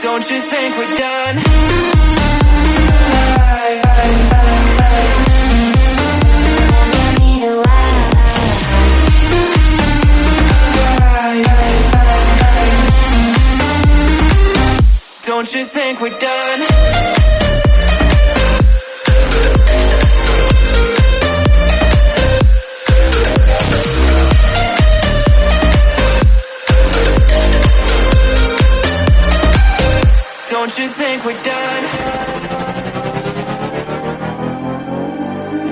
Don't you think we're done? Don't you think we're done? Don't you think we're done?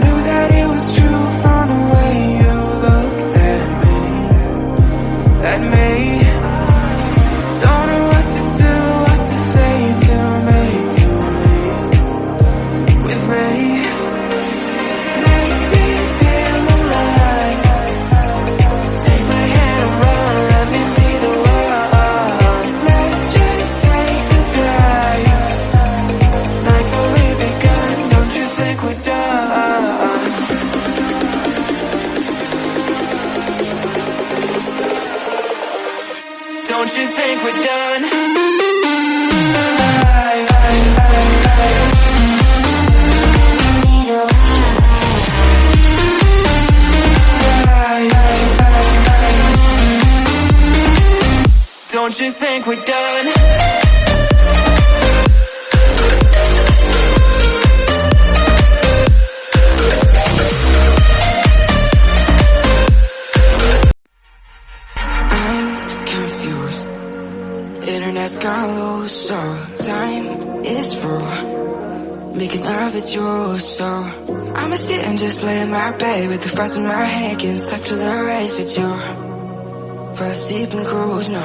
Knew that it was true from the way you looked at me. Don't know what to do, what to say to make you leave with me. Make me feel alive. Take my hand and run, let me be the one. Let's just take the drive. Night's only begun, don't you think we're done? Don't you think we're done? Don't you think we're done? I'm confused. Internet's gone low, so time is through. Making love with you, so I'ma sit and just lay in my bed with the frost in my head, getting stuck to the race with you. For a sleeping cruise, no.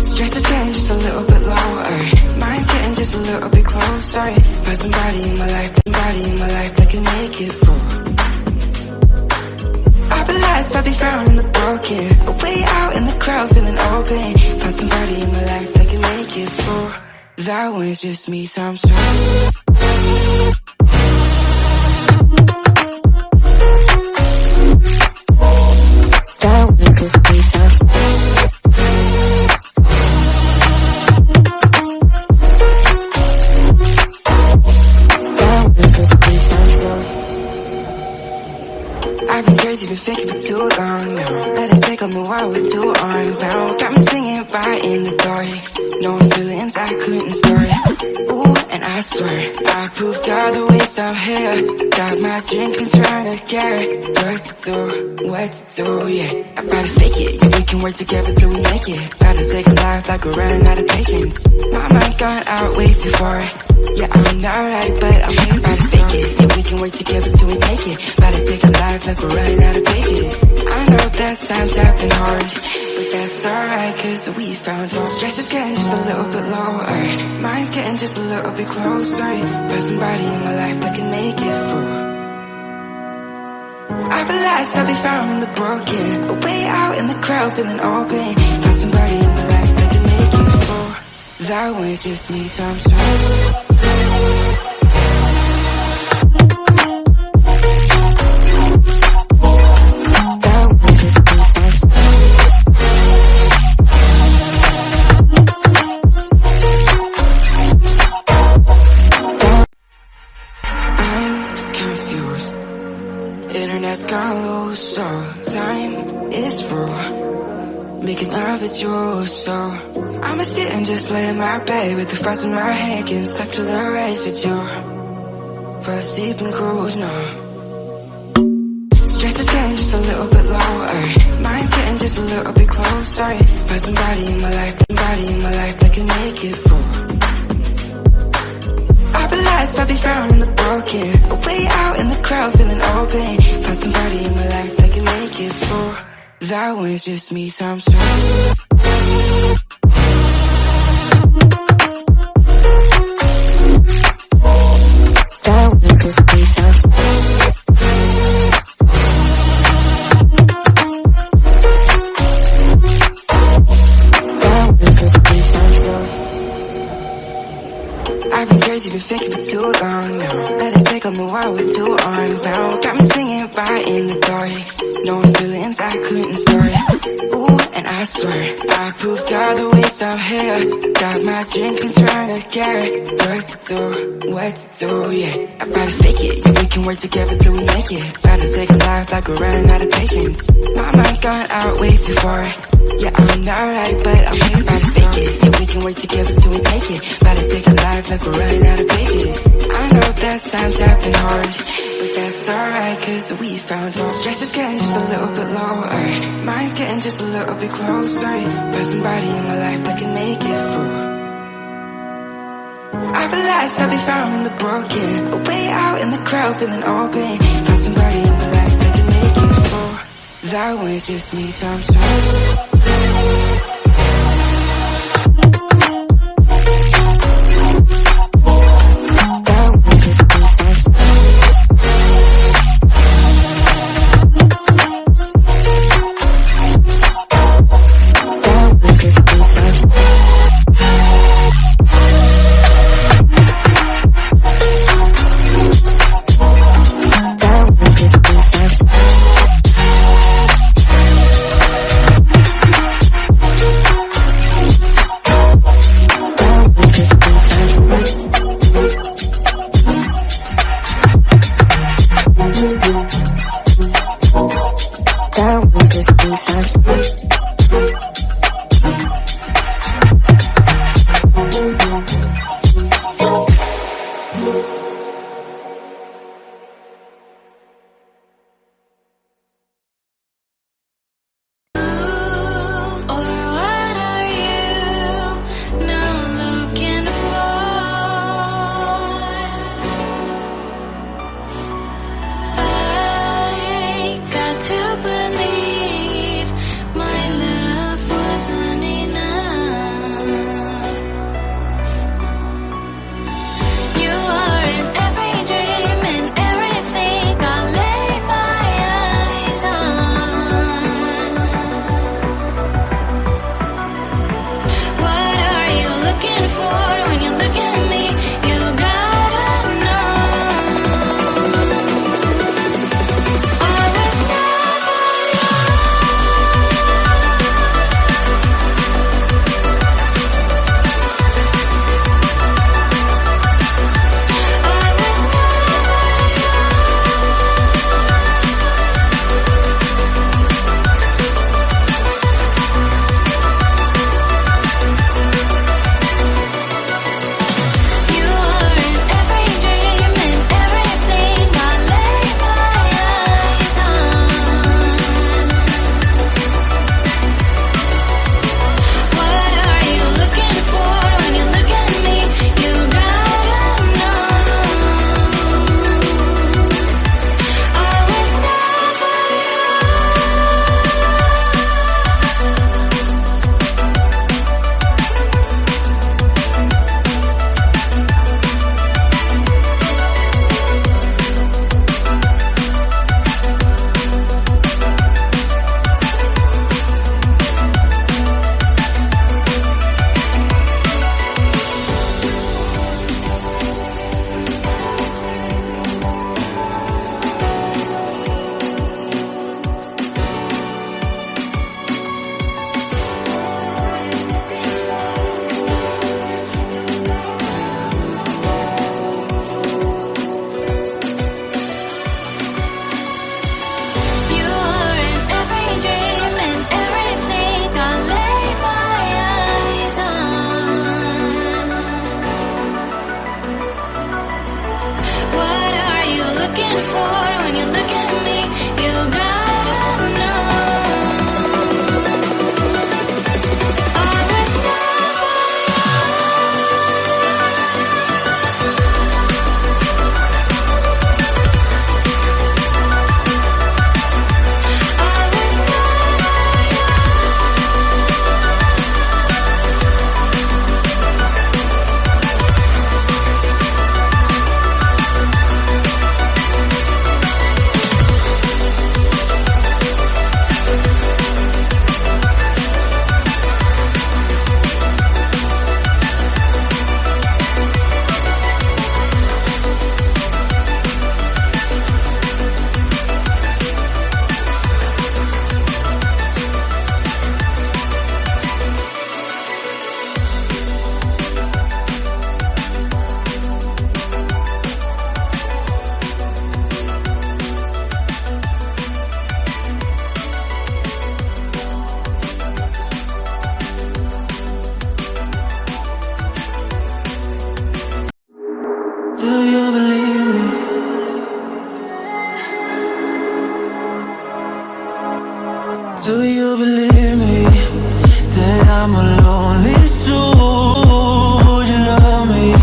Stress is getting just a little bit lower. Mind's getting just a little bit closer. Find somebody in my life that can make it through. I'll be lost, I'll be found in the broken. Way out in the crowd, feeling open. Find somebody in my life that can make it through. That one's just me times two. I've been crazy, been thinking for too long now. Let it take on the world with two arms now. Got me singing right in the dark. No feelings I couldn't store. Ooh, and I swear I proved all the ways I'm here. Got my drink and trying to get what to do, yeah. I better fake it, yeah, we can work together till we make it. Better take a life like we're running out of patience. My mind's gone out way too far. Yeah, I'm not right, but I'm here. Better fake it, yeah, we can work together till we make it. Better take a life like we're running out of pages. I know that times have been hard, but that's alright, cause we found out. Stress is getting just a little bit lower. Mind's getting just a little bit closer. Find somebody in my life that can make it through. I'll be lost, I'll be found in the broken. Way out in the crowd, feeling open. Find somebody in my life that can make it through. That one's just me times two. Internet's gone low, so time is raw. Making of it yours, so I'ma sit and just lay in my bed with the frost in my head, getting stuck to the race with you. For a sleeping cruise, no. Stress is getting just a little bit lower. Mind's getting just a little bit closer. Find somebody in my life that can make it through. I'll be lost, I'll be found in the broken. Way out in the crowd, feeling open. Find somebody in my life that can make it through. That one's just me times two. That one's just me times two. I've been crazy, been thinking for too long now. Let it take on the world with two arms now. Got me singing right in the dark. No feelings I couldn't store. Ooh, and I swear I proved all the ways I'm here. Got my drink and trying to get what to do, yeah. I better fake it, yeah, we can work together till we make it. Better take a life like we're running out of patience. My mind's gone out way too far. Yeah, I'm not right, but I'm here. Better fake it, yeah, we can work together till we make it. Better take a life like we're running out of pages. I know that times have been hard, but that's alright, cause we found out. Stress is getting just a little bit lower. Mind's getting just a little bit closer. Find somebody in my life that can make it through. I'll be lost, I'll be found in the broken. Way out in the crowd, feeling open. Find somebody in my life that can make it through. That one's just me times two. Do you believe me that I'm a lonely soul? Would you love me?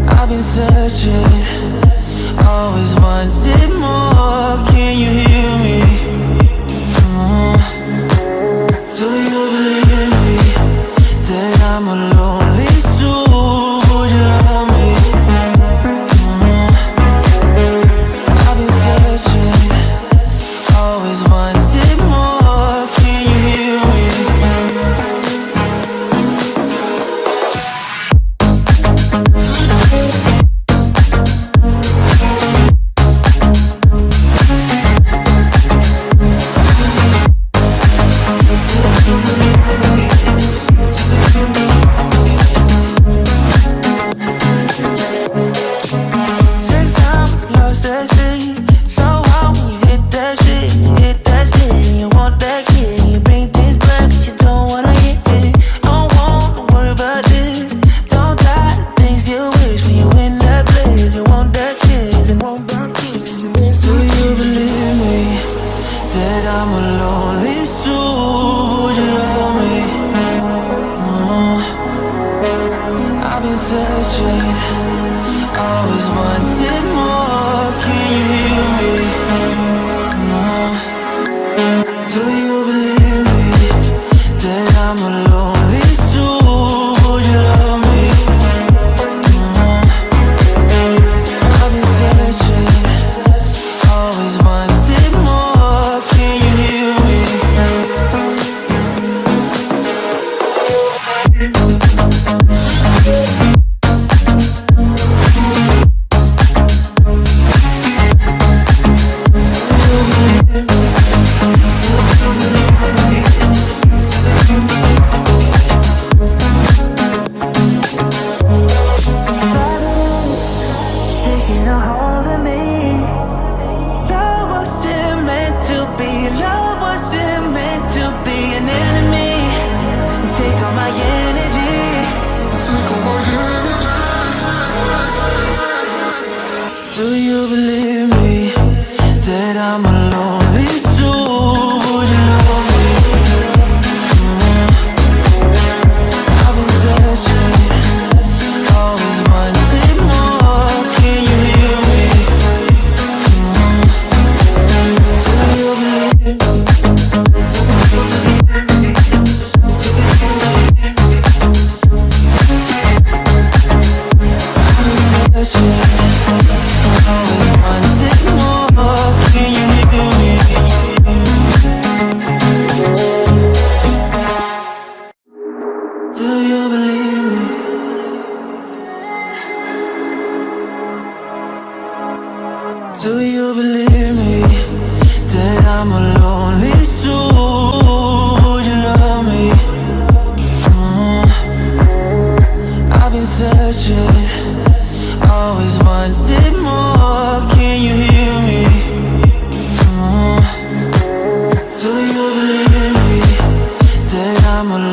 I've been searching, always wanted more. Can you hear me? Do you believe me that I'm a lonely soul? Would you love me? I've been searching, always wanted more. Can you hear me? Take time, lost at sea. So hard when you hit that shit. Hit that spin, you want that kid. You bring things back, you don't wanna hit it. Don't want to worry about this. Don't die the things you wish when you in that place. You want that kiss and want that kiss. Do you believe me that I'm a lonely soul? Would you love me? I've been searching, always wanted more. Can you hear me? Do you believe me that I'm a lonely soul? Would you love me? I've been searching, always wanted more. Can you hear me? Taking a hold of me. Love wasn't meant to be. Love wasn't meant to be an enemy. Take all my energy. Do you believe me that I'm a lonely soul? Would you love me? I've been searching, always wanted more. Can you hear me? Do you believe me? Searching, always wanted more. Can you hear me? Do you believe me? Do you believe me that I'm a lonely soul? Would you love me? I've been searching, always wanted more. Can you hear me? Do you believe me that I'm a